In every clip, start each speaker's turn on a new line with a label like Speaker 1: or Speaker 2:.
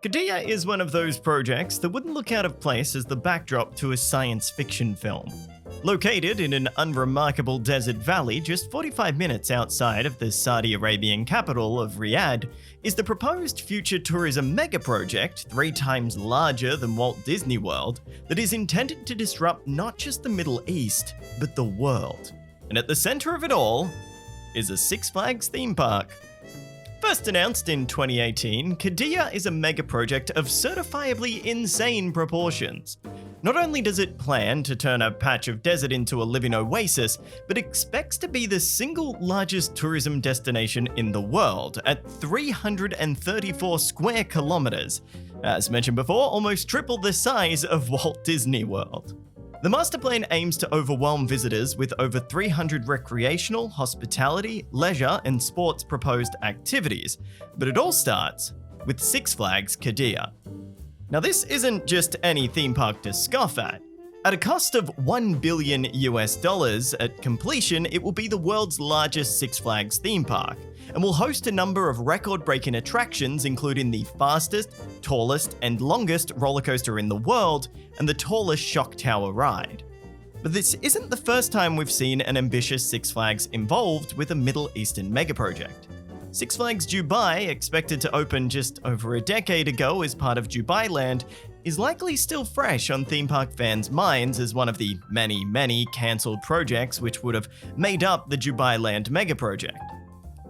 Speaker 1: Qiddiya is one of those projects that wouldn't look out of place as the backdrop to a science fiction film. Located in an unremarkable desert valley just 45 minutes outside of the Saudi Arabian capital of Riyadh, is the proposed future tourism megaproject 3 times larger than Walt Disney World that is intended to disrupt not just the Middle East, but the world. And at the center of it all is a Six Flags theme park. First announced in 2018, Qiddiya is a megaproject of certifiably insane proportions. Not only does it plan to turn a patch of desert into a living oasis, but expects to be the single largest tourism destination in the world at 334 square kilometers. As mentioned before, almost triple the size of Walt Disney World. The master plan aims to overwhelm visitors with over 300 recreational, hospitality, leisure, and sports proposed activities, but it all starts with Six Flags Qiddiya. Now, this isn't just any theme park to scoff at. At a cost of $1 billion at completion, it will be the world's largest Six Flags theme park, and will host a number of record-breaking attractions, including the fastest, tallest, and longest roller coaster in the world, and the tallest shock tower ride. But this isn't the first time we've seen an ambitious Six Flags involved with a Middle Eastern megaproject. Six Flags Dubai, expected to open just over a decade ago as part of Dubai Land, is likely still fresh on theme park fans' minds as one of the many cancelled projects which would have made up the Dubai Land megaproject.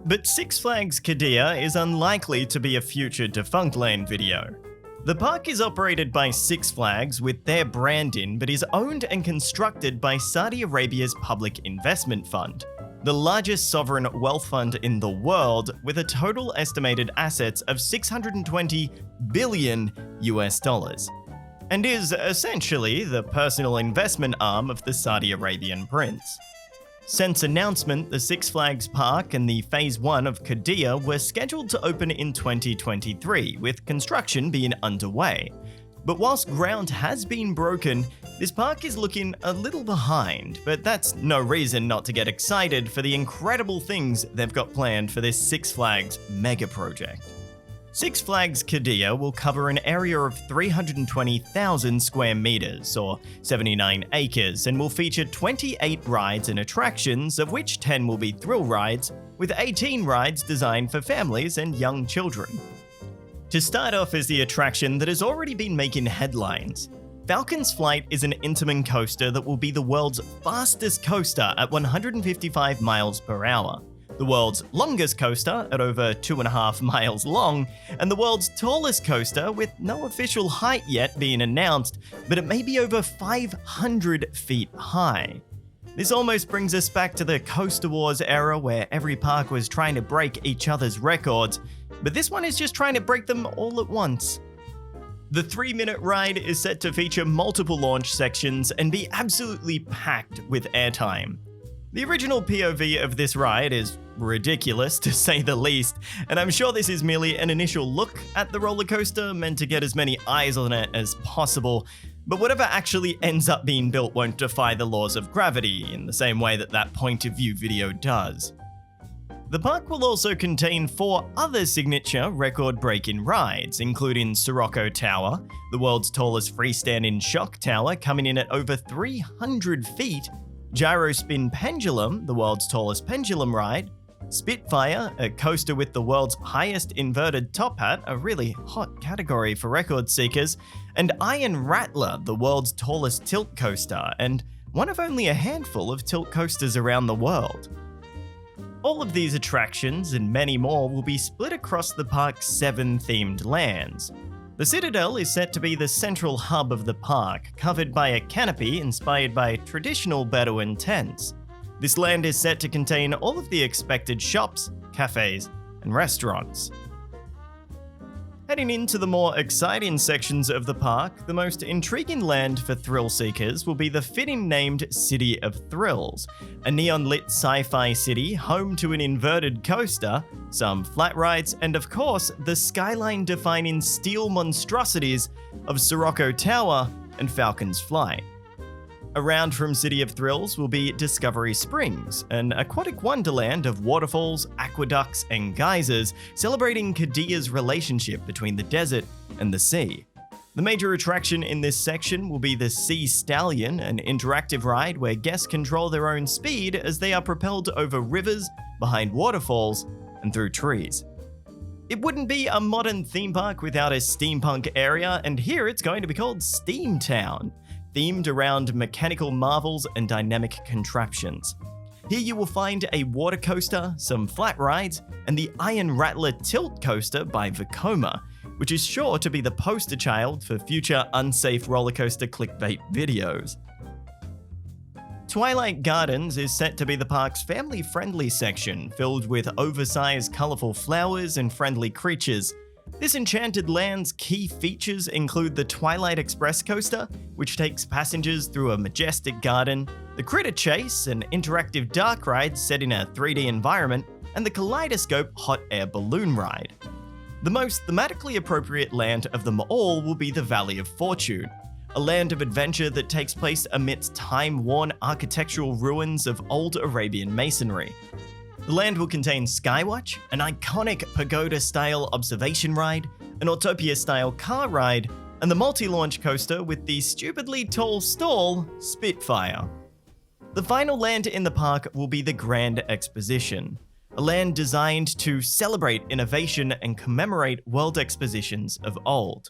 Speaker 1: But Six Flags Qiddiya is unlikely to be a future Defunct Land video. The park is operated by Six Flags with their brand in, but is owned and constructed by Saudi Arabia's Public Investment Fund, the largest sovereign wealth fund in the world, with a total estimated assets of $620 billion, and is essentially the personal investment arm of the Saudi Arabian prince. Since announcement, the Six Flags Park and the Phase 1 of Qiddiya were scheduled to open in 2023, with construction being underway. But whilst ground has been broken, this park is looking a little behind, but that's no reason not to get excited for the incredible things they've got planned for this Six Flags mega project. Six Flags Qiddiya will cover an area of 320,000 square meters, or 79 acres, and will feature 28 rides and attractions, of which 10 will be thrill rides, with 18 rides designed for families and young children. To start off is the attraction that has already been making headlines. Falcon's Flight is an Intamin coaster that will be the world's fastest coaster at 155 miles per hour, the world's longest coaster at over 2.5 miles long, and the world's tallest coaster with no official height yet being announced, but it may be over 500 feet high. This almost brings us back to the Coaster Wars era where every park was trying to break each other's records, but this one is just trying to break them all at once. The 3-minute ride is set to feature multiple launch sections and be absolutely packed with airtime. The original POV of this ride is ridiculous, to say the least, and I'm sure this is merely an initial look at the roller coaster meant to get as many eyes on it as possible, but whatever actually ends up being built won't defy the laws of gravity in the same way that that point of view video does. The park will also contain 4 other signature record-breaking rides, including Sirocco Tower, the world's tallest freestanding shock tower coming in at over 300 feet, Gyrospin Pendulum, the world's tallest pendulum ride, Spitfire, a coaster with the world's highest inverted top hat, a really hot category for record seekers, and Iron Rattler, the world's tallest tilt coaster, and one of only a handful of tilt coasters around the world. All of these attractions and many more will be split across the park's 7 themed lands. The Citadel is set to be the central hub of the park, covered by a canopy inspired by traditional Bedouin tents. This land is set to contain all of the expected shops, cafes, and restaurants. Heading into the more exciting sections of the park, the most intriguing land for thrill seekers will be the fitting named City of Thrills, a neon-lit sci-fi city home to an inverted coaster, some flat rides, and of course, the skyline-defining steel monstrosities of Sirocco Tower and Falcon's Flight. Around from City of Thrills will be Discovery Springs, an aquatic wonderland of waterfalls, aqueducts, and geysers, celebrating Qiddiya's relationship between the desert and the sea. The major attraction in this section will be the Sea Stallion, an interactive ride where guests control their own speed as they are propelled over rivers, behind waterfalls, and through trees. It wouldn't be a modern theme park without a steampunk area, and here it's going to be called Steamtown, themed around mechanical marvels and dynamic contraptions. Here you will find a water coaster, some flat rides, and the Iron Rattler Tilt Coaster by Vekoma, which is sure to be the poster child for future unsafe rollercoaster clickbait videos. Twilight Gardens is set to be the park's family-friendly section, filled with oversized, colorful flowers and friendly creatures. This enchanted land's key features include the Twilight Express coaster, which takes passengers through a majestic garden, the Critter Chase, an interactive dark ride set in a 3D environment, and the Kaleidoscope hot air balloon ride. The most thematically appropriate land of them all will be the Valley of Fortune, a land of adventure that takes place amidst time-worn architectural ruins of old Arabian masonry. The land will contain Skywatch, an iconic pagoda-style observation ride, an Autopia-style car ride, and the multi-launch coaster with the stupidly tall stall, Spitfire. The final land in the park will be the Grand Exposition, a land designed to celebrate innovation and commemorate world expositions of old.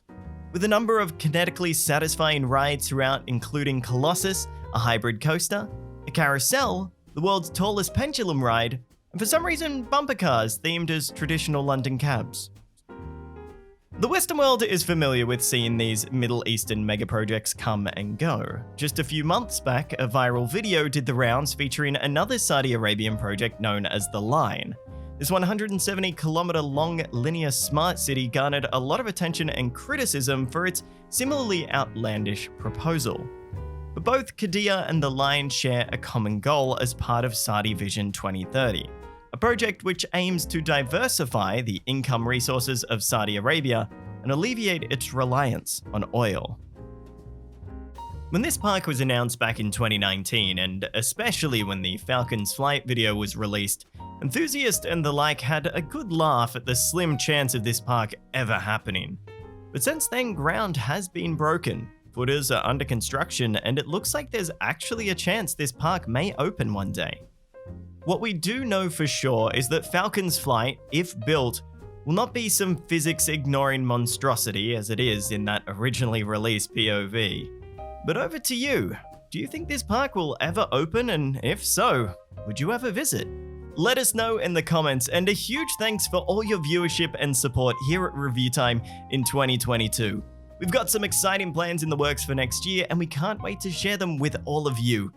Speaker 1: With a number of kinetically satisfying rides throughout, including Colossus, a hybrid coaster, a carousel, the world's tallest pendulum ride, and for some reason bumper cars themed as traditional London cabs. The Western world is familiar with seeing these Middle Eastern megaprojects come and go. Just a few months back, a viral video did the rounds featuring another Saudi Arabian project known as The Line. This 170-kilometer-long linear smart city garnered a lot of attention and criticism for its similarly outlandish proposal. But both Qiddiya and The Line share a common goal as part of Saudi Vision 2030, a project which aims to diversify the income resources of Saudi Arabia and alleviate its reliance on oil. When this park was announced back in 2019, and especially when the Falcon's flight video was released, enthusiasts and the like had a good laugh at the slim chance of this park ever happening. But since then, ground has been broken, footers are under construction, and it looks like there's actually a chance this park may open one day. What we do know for sure is that Falcon's flight, if built, will not be some physics-ignoring monstrosity as it is in that originally released POV. But over to you. Do you think this park will ever open, and if so, would you ever visit? Let us know in the comments, and a huge thanks for all your viewership and support here at ReviewTyme in 2022. We've got some exciting plans in the works for next year, and we can't wait to share them with all of you.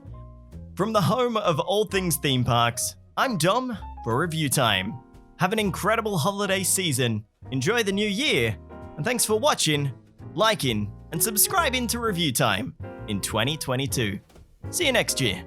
Speaker 1: From the home of all things theme parks, I'm Dom for ReviewTyme. Have an incredible holiday season, enjoy the new year, and thanks for watching, liking, and subscribing to ReviewTyme in 2022. See you next year.